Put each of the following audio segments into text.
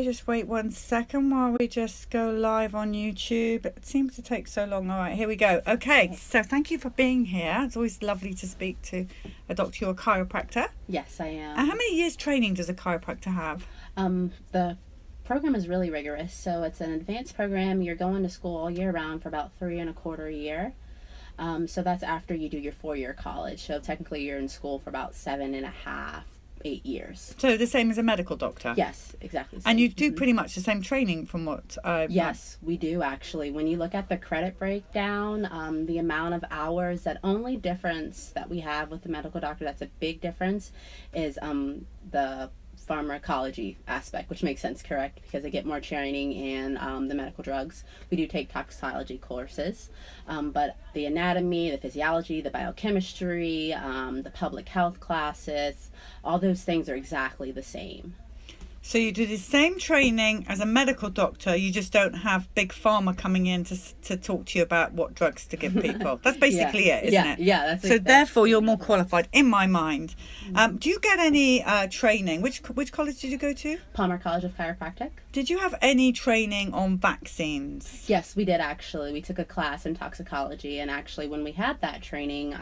Okay, just wait 1 second while we just go live on YouTube. It seems to take so long. All right, here we go. Okay, so thank you for being here. It's always lovely to speak to a doctor. You're a chiropractor. Yes, I am. And how many years training does a chiropractor have? The program is really rigorous. So it's an advanced program. You're going to school all year round for about 3.25 years. So that's after you do your 4-year college. So technically you're in school for about 7.5, 8 years. So the same as a medical doctor? Yes, exactly. And you do pretty much the same training from what Yes, we do actually. When you look at the credit breakdown, the amount of hours, that only difference that we have with the medical doctor, that's a big difference, is the pharmacology aspect, which makes sense, correct? Because they get more training in the medical drugs. We do take toxicology courses, but the anatomy, the physiology, the biochemistry, the public health classes, all those things are exactly the same. So you do the same training as a medical doctor, you just don't have big pharma coming in to talk to you about what drugs to give people. That's basically it, isn't it? Yeah, that's so therefore you're more qualified, in my mind. Do you get any training? Which college did you go to? Palmer College of Chiropractic. Did you have any training on vaccines? Yes, we did actually. We took a class in toxicology, and actually when we had that training,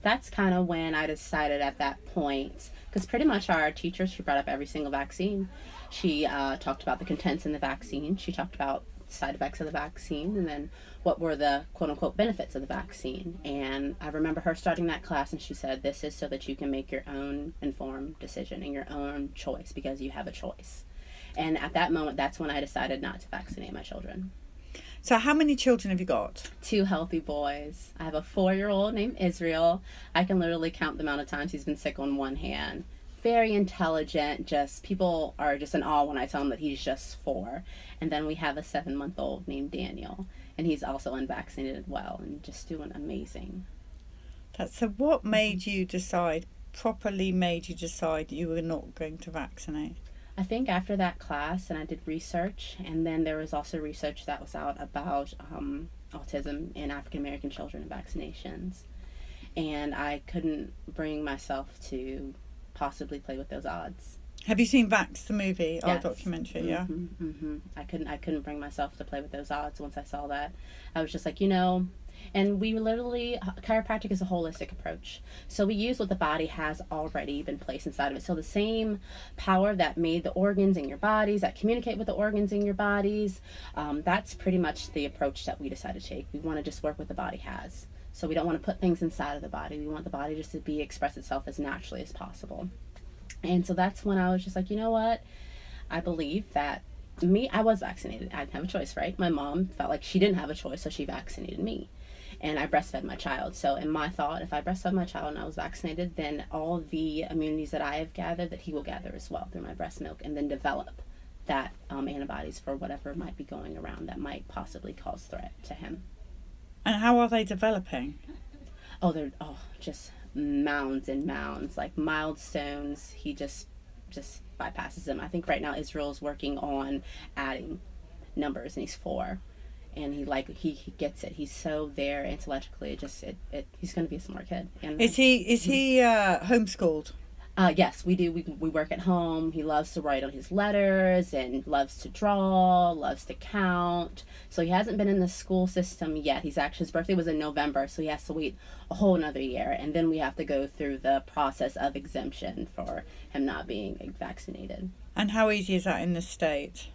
that's kind of when I decided at that point, because pretty much our teacher, she brought up every single vaccine. She talked about the contents in the vaccine. She talked about side effects of the vaccine, and then what were the quote-unquote benefits of the vaccine. And I remember her starting that class, and she said, this is so that you can make your own informed decision and your own choice, because you have a choice. And at that moment, that's when I decided not to vaccinate my children. So how many children have you got? 2 healthy boys. I have a 4-year-old named Israel. I can literally count the amount of times he's been sick on one hand. Very intelligent. People are just in awe when I tell them that he's just 4. And then we have a 7-month-old named Daniel. And he's also unvaccinated as well and just doing amazing. So what made you decide you were not going to vaccinate? I think after that class, and I did research, and then there was also research that was out about autism in African American children and vaccinations. And I couldn't bring myself to possibly play with those odds. Have you seen Vaxxed, the movie or yes. documentary? Yeah. I couldn't bring myself to play with those odds. Once I saw that, I was just like, and we literally, chiropractic is a holistic approach. So we use what the body has already been placed inside of it. So the same power that made the organs in your bodies, that communicate with the organs in your bodies, that's pretty much the approach that we decided to take. We want to just work what the body has. So we don't want to put things inside of the body. We want the body just to express itself as naturally as possible. And so that's when I was just like, you know what? I believe that I was vaccinated. I didn't have a choice, right? My mom felt like she didn't have a choice, so she vaccinated me. And I breastfed my child. So in my thought, if I breastfed my child and I was vaccinated, then all the immunities that I have gathered, that he will gather as well through my breast milk, and then develop that antibodies for whatever might be going around that might possibly cause threat to him. And how are they developing? They're just mounds and mounds, like milestones. He just bypasses them. I think right now Israel's working on adding numbers, and he's 4. And he gets it. He's so there intellectually. He's going to be a smart kid. And is he homeschooled? Yes, we do. We work at home. He loves to write on his letters and loves to draw, loves to count. So he hasn't been in the school system yet. His birthday was in November, so he has to wait a whole another year. And then we have to go through the process of exemption for him not being vaccinated. And how easy is that in this state?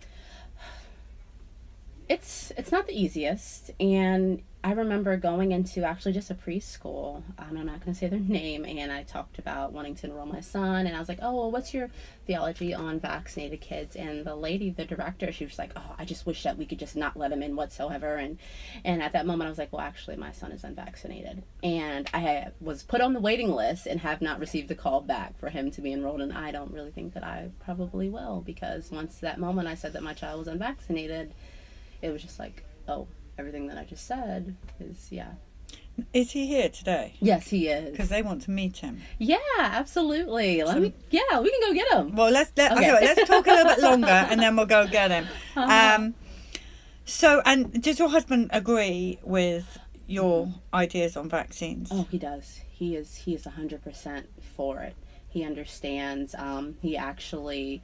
It's not the easiest, and I remember going into actually just a preschool. I'm not going to say their name, and I talked about wanting to enroll my son, and I was like, oh, well, what's your theology on vaccinated kids? And the lady, the director, she was like, oh, I just wish that we could just not let him in whatsoever. And at that moment I was like, well, actually my son is unvaccinated, and I was put on the waiting list and have not received a call back for him to be enrolled. And I don't really think that I probably will, because once that moment I said that my child was unvaccinated, it was just like, oh, everything that I just said is, yeah. Is he here today? Yes, he is. Because they want to meet him. Yeah, absolutely. We can go get him. Well, let's talk a little bit longer, and then we'll go get him. And does your husband agree with your ideas on vaccines? Oh, he does. He is 100% for it. He understands. He actually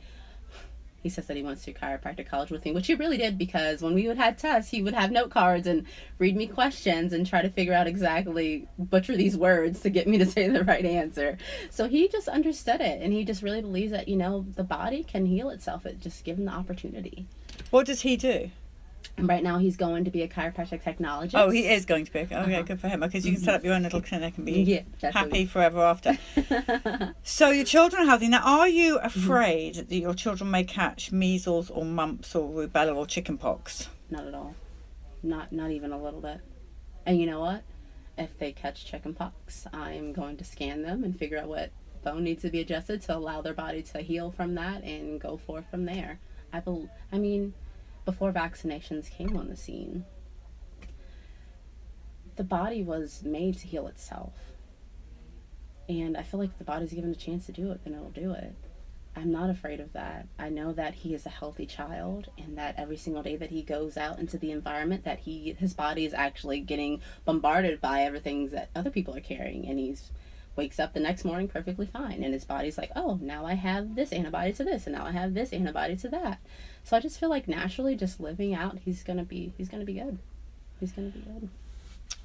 He says that he went to chiropractic college with me, which he really did, because when we would have tests, he would have note cards and read me questions and try to figure out exactly, butcher these words to get me to say the right answer. So he just understood it, and he just really believes that, the body can heal itself. It just given the opportunity. What does he do? And right now he's going to be a chiropractic technologist. Oh, he is going to be. Oh, yeah, good for him. Because you can set up your own little clinic and be happy forever after. So your children are healthy. Now, are you afraid that your children may catch measles or mumps or rubella or chickenpox? Not at all. Not even a little bit. And you know what? If they catch chickenpox, I'm going to scan them and figure out what bone needs to be adjusted to allow their body to heal from that and go forth from there. Before vaccinations came on the scene, the body was made to heal itself. And I feel like if the body's given a chance to do it, then it'll do it. I'm not afraid of that. I know that he is a healthy child, and that every single day that he goes out into the environment, that his body is actually getting bombarded by everything that other people are carrying, and he's wakes up the next morning perfectly fine, and his body's like, oh, now I have this antibody to this, and now I have this antibody to that. So I just feel like naturally, just living out, he's gonna be good. He's gonna be good.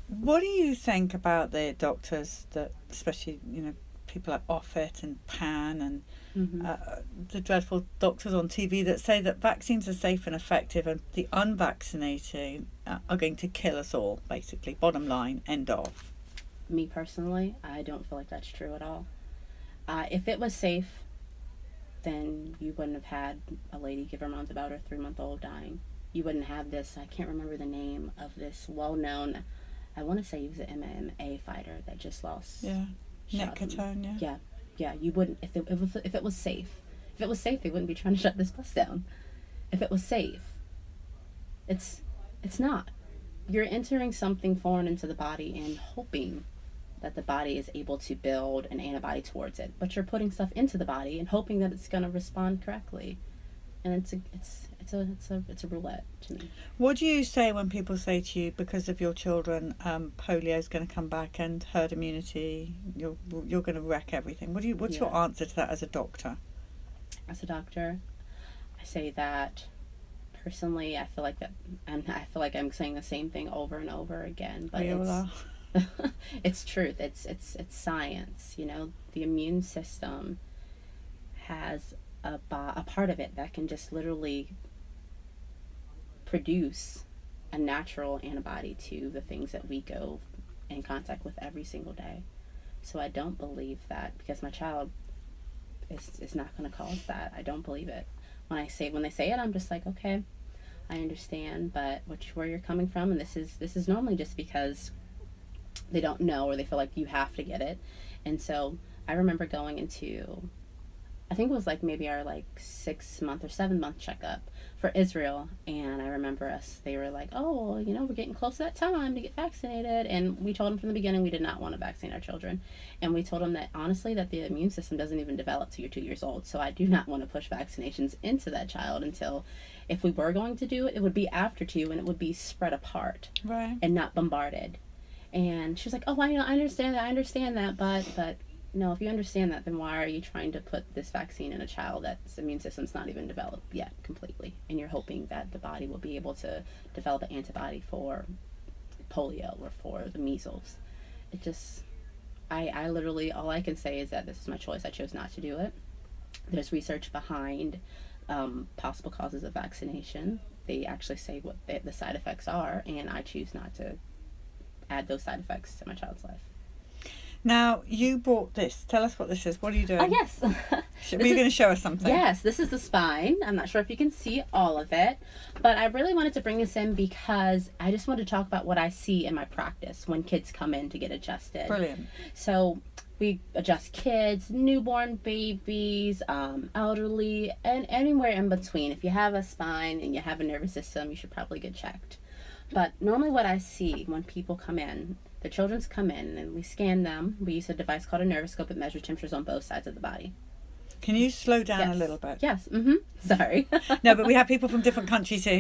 What do you think about the doctors that, especially people like Offit and Pan and the dreadful doctors on TV that say that vaccines are safe and effective, and the unvaccinated are going to kill us all? Basically, bottom line, end of. Me personally, I don't feel like that's true at all. If it was safe, then you wouldn't have had a lady give her mom about her 3-month-old dying. You wouldn't have this, I can't remember the name of this well-known, I want to say he was an MMA fighter that just lost. Yeah, Nick Catone, yeah. Yeah, you wouldn't, if it was safe. If it was safe, they wouldn't be trying to shut this bus down. If it was safe, it's not. You're entering something foreign into the body and hoping that the body is able to build an antibody towards it, but you're putting stuff into the body and hoping that it's going to respond correctly, and it's a roulette to me. What do you say when people say to you, because of your children, polio is going to come back and herd immunity, you're going to wreck everything? What's your answer to that as a doctor? As a doctor, I say that personally, I feel like that, and I feel like I'm saying the same thing over and over again, but it's truth. It's science. The immune system has a part of it that can just literally produce a natural antibody to the things that we go in contact with every single day. So I don't believe that because my child is not going to cause that. I don't believe it. When they say it, I'm just like, okay, I understand, but where you're coming from, and this is normally just because they don't know, or they feel like you have to get it. And so I remember going into, I think it was like maybe our 6-month or 7-month checkup for Israel, and I remember they were like, oh, we're getting close to that time to get vaccinated, and we told them from the beginning we did not want to vaccinate our children, and we told them that honestly that the immune system doesn't even develop till you're 2 years old, so I do not want to push vaccinations into that child until, if we were going to do it, it would be after 2, and it would be spread apart, right, and not bombarded. And she was like, oh, I understand that, but no, if you understand that, then why are you trying to put this vaccine in a child that's immune system's not even developed yet completely? And you're hoping that the body will be able to develop an antibody for polio or for the measles. It just, I literally, all I can say is that this is my choice. I chose not to do it. There's research behind possible causes of vaccination. They actually say what the side effects are, and I choose not to add those side effects to my child's life. Now, you bought this. Tell us what this is. What are you doing? Oh, yes. Were you going to show us something? Yes, this is the spine. I'm not sure if you can see all of it, but I really wanted to bring this in because I just wanted to talk about what I see in my practice when kids come in to get adjusted. Brilliant. So we adjust kids, newborn babies, elderly, and anywhere in between. If you have a spine and you have a nervous system, you should probably get checked. But normally what I see when people come in, the children's come in and we scan them. We use a device called a nervoscope. It measures temperatures on both sides of the body. Can you slow down a little bit? Yes. Sorry. No, but we have people from different countries here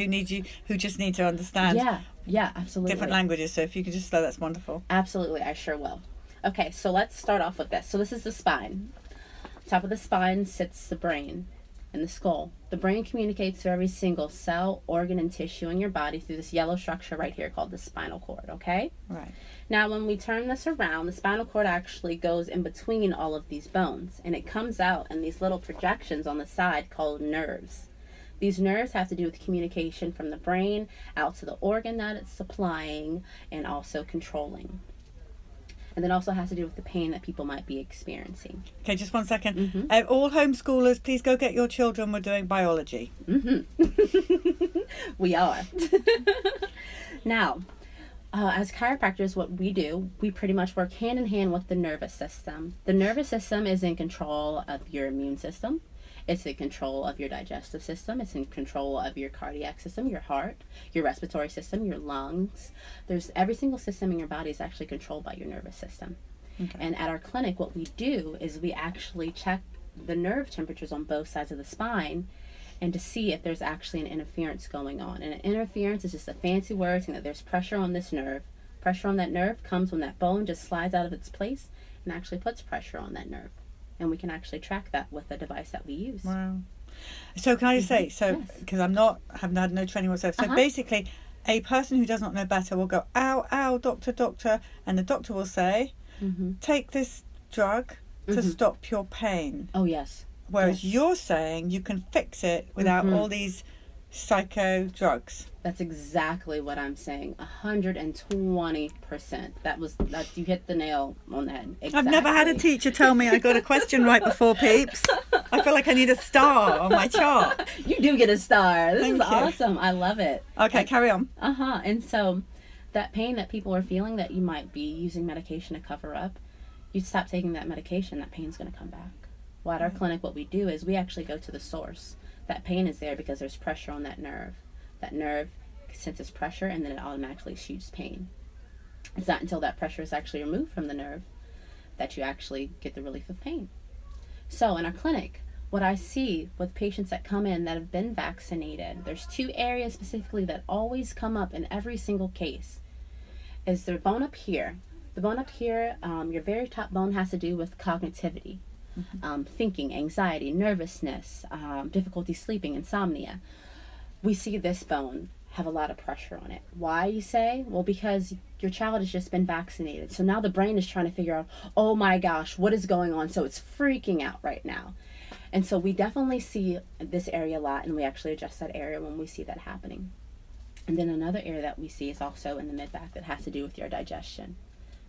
who just need to understand. Yeah, absolutely. Different languages. So if you could just slow, that's wonderful. Absolutely, I sure will. Okay, so let's start off with this. So this is the spine. Top of the spine sits the brain. in the skull. The brain communicates to every single cell, organ, and tissue in your body through this yellow structure right here called the spinal cord, okay? Right. Now, when we turn this around, the spinal cord actually goes in between all of these bones, and it comes out in these little projections on the side called nerves. These nerves have to do with communication from the brain out to the organ that it's supplying and also controlling. And then also has to do with the pain that people might be experiencing. Okay, just 1 second. All homeschoolers, please go get your children. We're doing biology. We are. Now, as chiropractors, what we do, we pretty much work hand in hand with the nervous system. The nervous system is in control of your immune system. It's in control of your digestive system. It's in control of your cardiac system, your heart, your respiratory system, your lungs. There's every single system in your body is actually controlled by your nervous system. Okay. And at our clinic, what we do is we actually check the nerve temperatures on both sides of the spine and to see if there's actually an interference going on. And an interference is just a fancy word saying that there's pressure on this nerve. Pressure on that nerve comes when that bone just slides out of its place and actually puts pressure on that nerve. And we can actually track that with the device that we use. Wow. So can I just say, because yes. Haven't had no training whatsoever. So basically, a person who does not know better will go, ow, ow, doctor, and the doctor will say, take this drug to stop your pain. Oh, yes. Whereas you're saying you can fix it without all these psycho drugs. That's exactly what I'm saying. 120%. That you hit the nail on the head. Exactly. I've never had a teacher tell me I got a question right before, peeps. I feel like I need a star on my chart. You do get a star. This is awesome. I love it. Okay, carry on. And so that pain that people are feeling that you might be using medication to cover up, you stop taking that medication, that pain's going to come back. Well, at our clinic, what we do is we actually go to the source. That pain is there because there's pressure on that nerve. That nerve senses pressure and then it automatically shoots pain. It's not until that pressure is actually removed from the nerve that you actually get the relief of pain. So in our clinic, what I see with patients that come in that have been vaccinated, there's 2 areas specifically that always come up in every single case. Is the bone up here. The bone up here, your very top bone has to do with cognitivity. Thinking, anxiety, nervousness, difficulty sleeping, insomnia. We see this bone have a lot of pressure on it. Why, you say? Well, because your child has just been vaccinated. So now the brain is trying to figure out, oh my gosh, what is going on? So it's freaking out right now. And so we definitely see this area a lot, and we actually adjust that area when we see that happening. And then another area that we see is also in the mid-back that has to do with your digestion.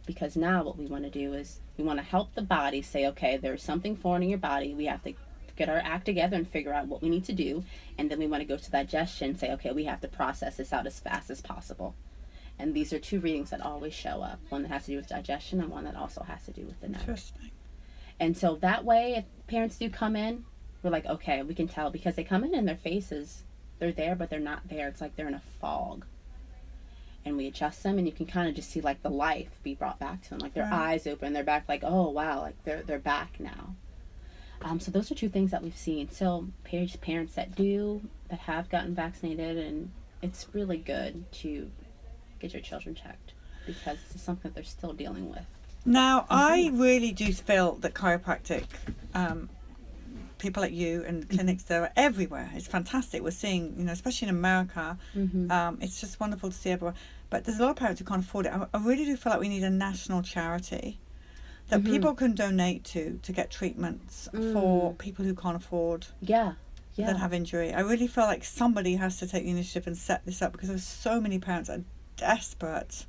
Because now what we want to do is we want to help the body say, okay, there's something foreign in your body. We have to get our act together and figure out what we need to do. And then we want to go to digestion and say, okay, we have to process this out as fast as possible. And these are 2 readings that always show up. One that has to do with digestion and one that also has to do with the nerve. Interesting. And so that way, if parents do come in, we're like, okay, we can tell because they come in and their faces, they're there, but they're not there. It's like they're in a fog. And we adjust them, and you can kind of just see like the life be brought back to them, like their eyes open, they're back, like, oh wow, like they're back now. So those are 2 things that we've seen. So parents that have gotten vaccinated, and it's really good to get your children checked because this is something that they're still dealing with. Now, I really do feel that chiropractic people like you and clinics that are everywhere. It's fantastic. We're seeing, especially in America, it's just wonderful to see everyone. But there's a lot of parents who can't afford it. I really do feel like we need a national charity that people can donate to get treatments for people who can't afford that have injury. I really feel like somebody has to take the initiative and set this up because there's so many parents that are desperate.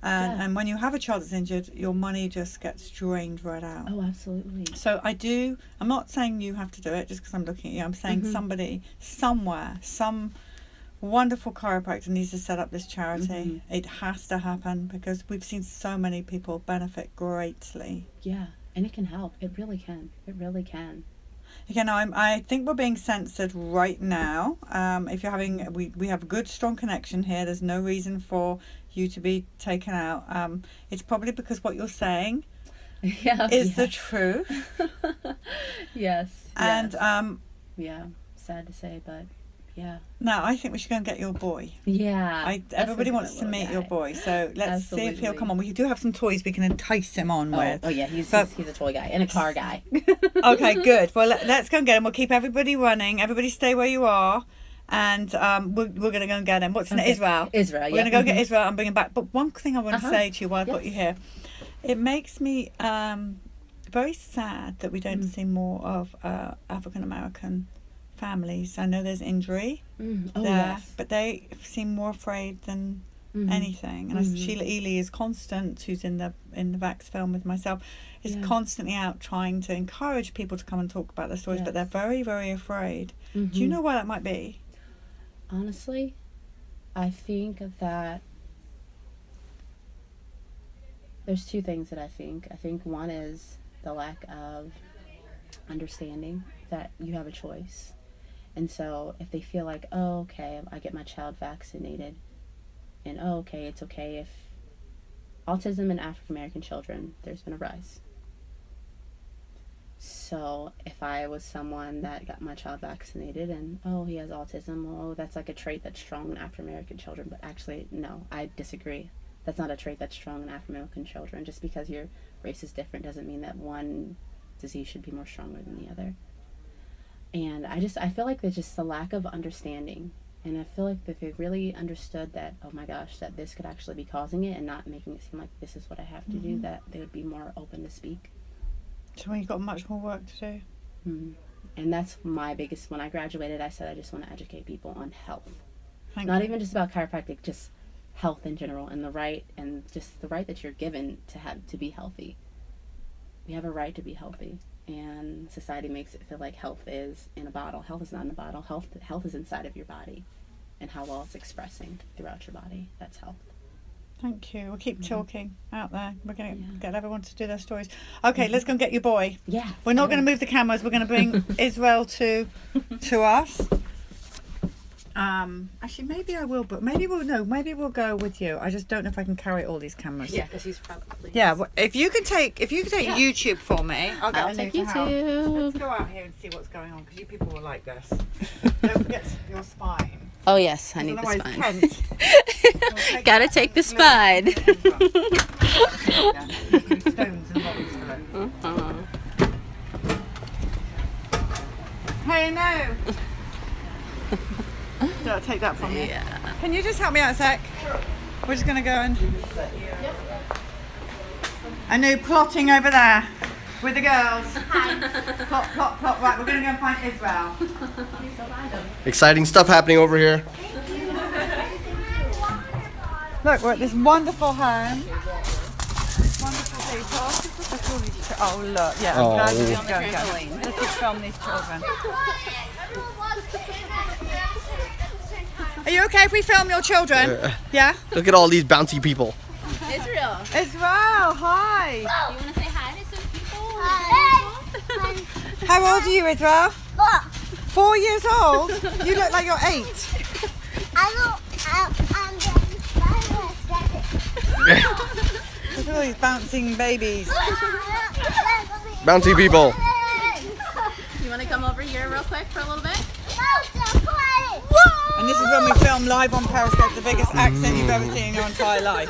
And when you have a child that's injured, your money just gets drained right out. Oh, absolutely. So I'm not saying you have to do it just because I'm looking at you. I'm saying somebody, somewhere, some wonderful chiropractor needs to set up this charity. It has to happen because we've seen so many people benefit greatly. Yeah, and it can help. It really can. It really can. Again, I think we're being censored right now. If you're having, we have a good, strong connection here. There's no reason for you to be taken out. It's probably because what you're saying is the truth. Yes. And sad to say, but Yeah. Now, I think we should go and get your boy. Yeah. Everybody wants to meet your boy, so let's see if he'll come on. We do have some toys we can entice him on with. Oh yeah, he's a toy guy and a car guy. Okay, good. Well, let's go and get him. We'll keep everybody running. Everybody stay where you are. And we're going to go and get him. What's his name? Israel. Israel, yeah. We're going to go get Israel and bring him back. But one thing I want to say to you while I've got you here. It makes me very sad that we don't see more of African-American families. I know there's injury there, but they seem more afraid than anything. And Sheila Ely is constant, who's in the Vaxxed film with myself, is constantly out trying to encourage people to come and talk about their stories, but they're very, very afraid. Do you know why that might be? Honestly, I think that there's two things that I think. I think one is the lack of understanding that you have a choice. And so if they feel like, oh, okay, I get my child vaccinated, and oh, okay, it's okay if autism in African American children, there's been a rise. So if I was someone that got my child vaccinated and, oh, he has autism, oh, that's like a trait that's strong in African American children. But actually, no, I disagree. That's not a trait that's strong in African American children. Just because your race is different doesn't mean that one disease should be more stronger than the other. And I feel like there's just a lack of understanding. And I feel like if they really understood that, oh my gosh, that this could actually be causing it and not making it seem like this is what I have to do, that they would be more open to speak. So you've got much more work to do. And that's my biggest, when I graduated, I said I just want to educate people on health. Not even just about chiropractic, just health in general, and the right that you're given to be healthy. We have a right to be healthy. And society makes it feel like health is in a bottle. Health is not in a bottle. Health is inside of your body, and how well it's expressing throughout your body. That's health. Thank you. We'll keep talking out there. We're going to get everyone to do their stories. Okay, let's go and get your boy. Yeah. We're not going to move the cameras. We're going to bring Israel to us. Actually, maybe I will, but maybe we'll go with you. I just don't know if I can carry all these cameras. Yeah, because he's probably. Yeah, well, if you can take YouTube for me, I'll take YouTube. Let's go out here and see what's going on, because you people will like this. Don't forget your spine. Oh yes, I need the spine. Kent, Gotta take the spine. Stones and rocks. Hey, no. I'll take that from you. Yeah. Can you just help me out a sec? Sure. We're just going to go and... I know, plotting over there with the girls. Plot, plot, plot. Right, we're going to go and find Israel. Exciting stuff happening over here. Look, we're at this wonderful home. Wonderful people. Look at all these oh, look. Yeah, I'm glad we didn't go. Let's just film these children. Are you okay if we film your children? Yeah? Look at all these bouncy people. Israel. Israel, hi. You want to say hi to some people? Hi. How old are you, Israel? 4 years old? You look like you're 8. Look at all these bouncing babies. Bouncy people. You want to come over here real quick for a little bit? And this is when we film live on Periscope, the biggest accent you've ever seen in your entire life.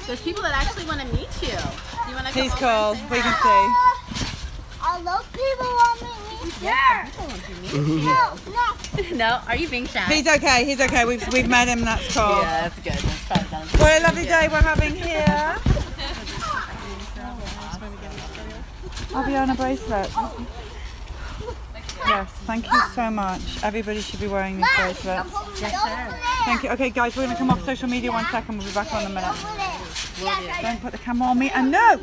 There's people that actually want to meet you. You want to He's come over cool, we can see. A lot of people want me to meet you. Yeah. People want to meet you. No, are you being shy? He's okay. We've met him, that's cool. Yeah, that's good. That's probably What a lovely day we're having here. I'll be on a bracelet. Yes, thank you so much. Everybody should be wearing these bracelets. Yes, sir. Thank you. Okay, guys, we're going to come off social media 1 second. We'll be back on in a minute. Don't put the camera on me. And no!